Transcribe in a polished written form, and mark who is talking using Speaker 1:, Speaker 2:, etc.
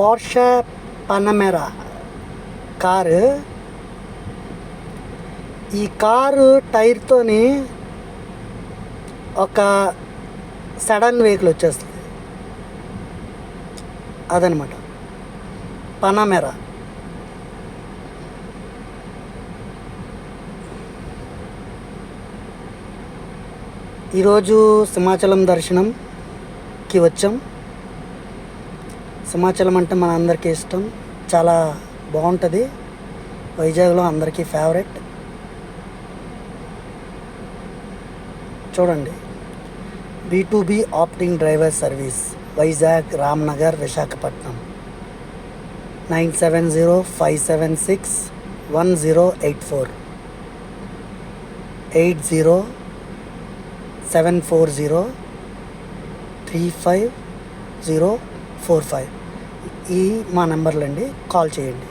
Speaker 1: Porsche Panamera car. ఈ car టైర్తోని ఒక సడన్ వెహికల్ వచ్చేస్తుంది, అదనమాట పనమెరా. ఈరోజు సింహాచలం దర్శనంకి వచ్చాం. సింహాచలం అంటే మన అందరికీ ఇష్టం, చాలా బాగుంటుంది. వైజాగ్లో అందరికీ ఫేవరెట్. చూడండి, B2B opting driver service, Vizag, Ramnagar, Visakhapatnam. 9705761084 8074035045 ఈ మా నెంబర్లండి, కాల్ చేయండి.